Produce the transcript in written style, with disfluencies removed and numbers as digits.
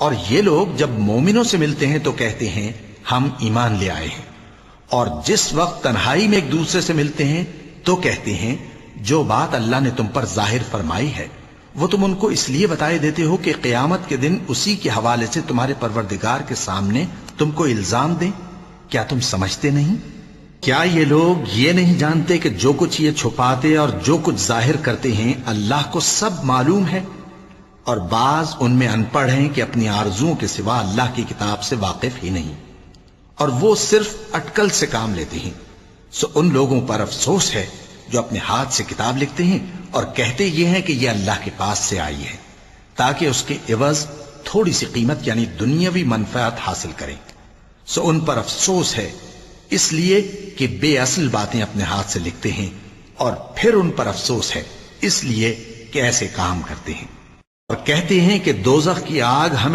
اور یہ لوگ جب مومنوں سے ملتے ہیں تو کہتے ہیں ہم ایمان لے آئے ہیں، اور جس وقت تنہائی میں ایک دوسرے سے ملتے ہیں تو کہتے ہیں جو بات اللہ نے تم پر ظاہر فرمائی ہے وہ تم ان کو اس لیے بتائے دیتے ہو کہ قیامت کے دن اسی کے حوالے سے تمہارے پروردگار کے سامنے تم کو الزام دیں۔ کیا تم سمجھتے نہیں؟ کیا یہ لوگ یہ نہیں جانتے کہ جو کچھ یہ چھپاتے اور جو کچھ ظاہر کرتے ہیں اللہ کو سب معلوم ہے؟ اور بعض ان میں ان پڑھ ہیں کہ اپنی آرزوؤں کے سوا اللہ کی کتاب سے واقف ہی نہیں، اور وہ صرف اٹکل سے کام لیتے ہیں۔ سو ان لوگوں پر افسوس ہے جو اپنے ہاتھ سے کتاب لکھتے ہیں اور کہتے یہ ہیں کہ یہ اللہ کے پاس سے آئی ہے تاکہ اس کے عوض تھوڑی سی قیمت یعنی دنیاوی منفعت حاصل کریں۔ سو ان پر افسوس ہے اس لیے کہ بے اصل باتیں اپنے ہاتھ سے لکھتے ہیں، اور پھر ان پر افسوس ہے اس لیے کہ ایسے کام کرتے ہیں، اور کہتے ہیں کہ دوزخ کی آگ ہمیں